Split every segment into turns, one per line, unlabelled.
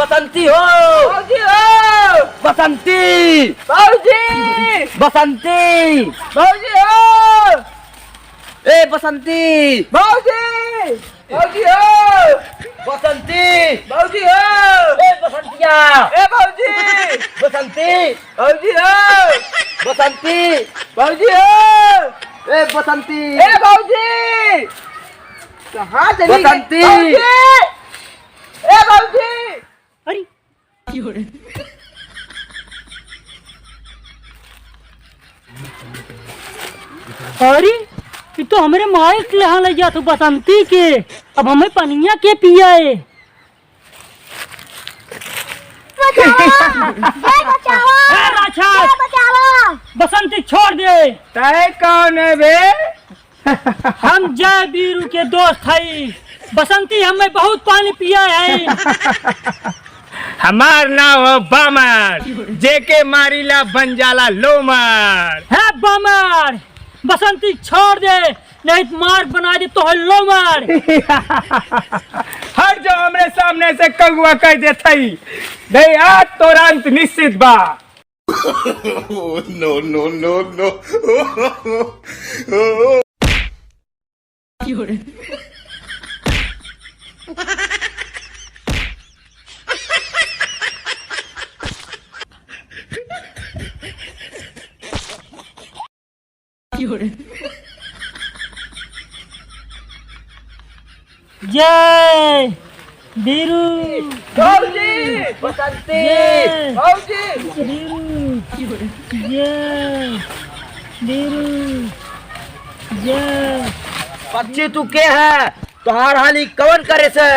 बसंती हो
बाबूजी हो
बसंती
बाबूजी
बसंती
बाबूजी हो
ए बसंती
बाबूजी बाबूजी हो
बसंती
बाबूजी हो
ए बसंतिया
ए बाबूजी
बसंती
बाबूजी हो
बसंती
बाबूजी हो
ए बसंती
ए बाबूजी कहाँ चली गई?
बसंती।
बाबूजी ए बाबूजी
अरे की हो रहा है? अरे ये तो हमारे माए के यहाँ ले जा तो बसंती के अब हमें पनिया के पिया है। बसंती छोड़ दे।
तय कौन है बे?
हम जय बीरू के दोस्त है। बसंती हमें बहुत पानी पिया है।
हमार नाम है बामर जेके मारीला बन जाला लोमर।
है बमर बसंती छोड़ दे नहीं तो मार बना दे तो है लोमर।
हट जो हमरे सामने से कगुआ कह दे थई नहीं आज तो अंत निश्चित बा।
no, no, no, no.
की हो रहा है? की हो रहा है? जय बीरू
बाबूजी
बसंती
जय
बाबूजी
बीरू जय बीरू जय।
पक्षी तू के है तोहार हाली कवन करे से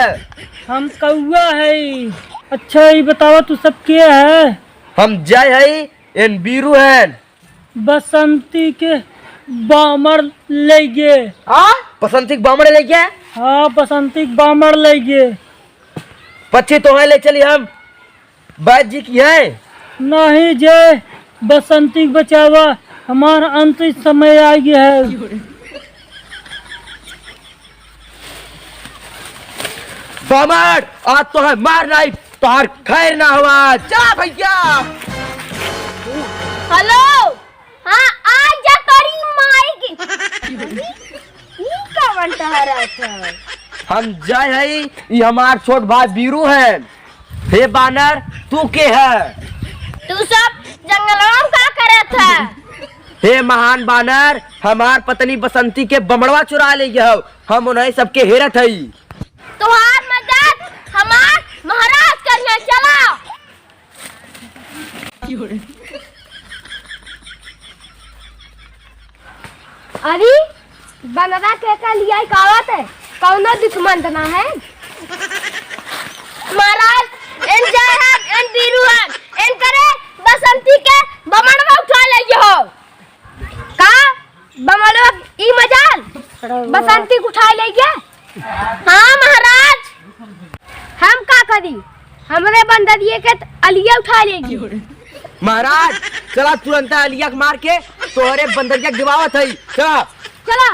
हम कौआ है। अच्छा ये बतावा तू सब के है?
हम जय है एन बीरू है
बसंती के बामर ले गे।
हाँ बसंती के बामड़ ले गया
हाँ बसंती के बामर ले गे।
पक्षी तो है ले चली हम बैद जी की है
नहीं जय बसंती के बचावा हमारा अंतिम समय आ गया है।
बामड़ आज तो है मार नहीं तोहार खैर ना हुआ। जा भैया
हेलो हाँ आज जा करी माई की का बनता रहा था।
हम जय है ये हमार छोट भाई बीरू है। हे बानर तू के है?
तू सब जंगलों का करे था।
हे महान बानर हमार पत्नी बसंती के बमड़वा चुरा ले गया हम उन्हें सबके हेरत है।
तुहार मदद हमार महाराज करने चला। अरे बनरा के लिया कावत है कौनो दुश्मन तना है। महाराज इन जय है इन बीरू है इन करे बसंती के बमड़वा उठा ले हो का बमड़वा ई मजाल बसंती को उठा ले गया। हाँ महाराज हम का करी हमरे बंदरिये के अलिया उठा लेगी।
महाराज चला तुरंत अलिया के मार के तोहरे बंदरिया गिवावत है। चला
चला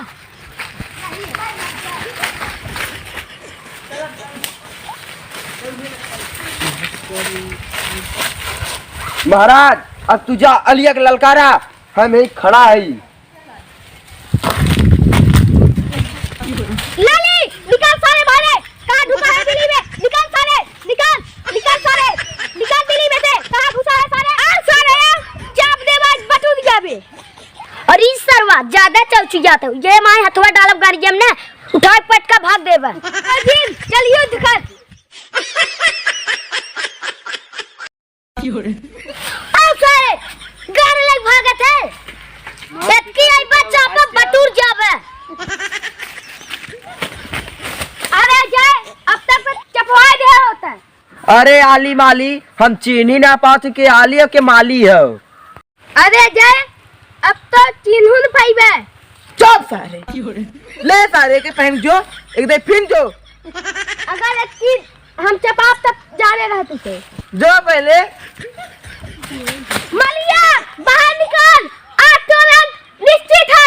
महाराज अब तुझा अलिया के ललकारा हम यही खड़ा है।
लाली निकाल सारे बाहर कहाँ ढुका है दिल्ली में निकाल सारे निकाल सारे निकाल दिल्ली में से कहाँ घुसा है सारे आ सारे चाप दे बाज बटू दिया बे। अरे सरवा ज्यादा चल चुकी जाते हो ये माय हथवा डालब गाड़ी हमने उठा पटका भाग देबा। अजीब चलियो दिखा आओ सारे गाड़ी ले भागत है बेटकी आई बच्चा पर बटूर जावे। अरे जय अब तक चपवाए दे होता है।
अरे आली माली हम चीन ही ना पाते के आलिया के माली है।
अरे जय अब तो चिन्हुन पाइबे।
चुप सारे ले सारे के पहन जो एक दे फिन जो
अगर एक चीज हम चपाप तक जाने रहते थे।
जो पहले
मलिया बाहर निकाल आज तुरंत निश्चित हो।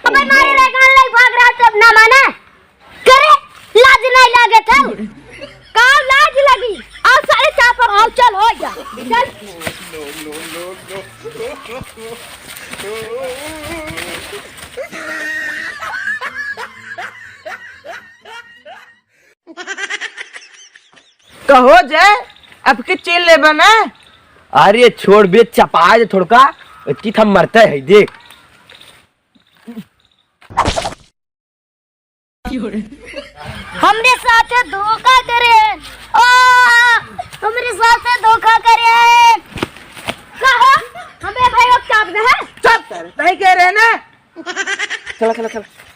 अबे मारे रेगान ले भाग रहा तब ना माने करे लाज नहीं लागे था का
कहो जय अब के चेन ले बना।
अरे छोड़ बे चपा जे थोड़का इतनी हम मरते है देख।
हमरे साथ धोखा करे ओ हमरे साथ धोखा करे कहा हमें भाई अब चाप दे है
चुप कर नहीं कह रहे ना।
चला चला चला।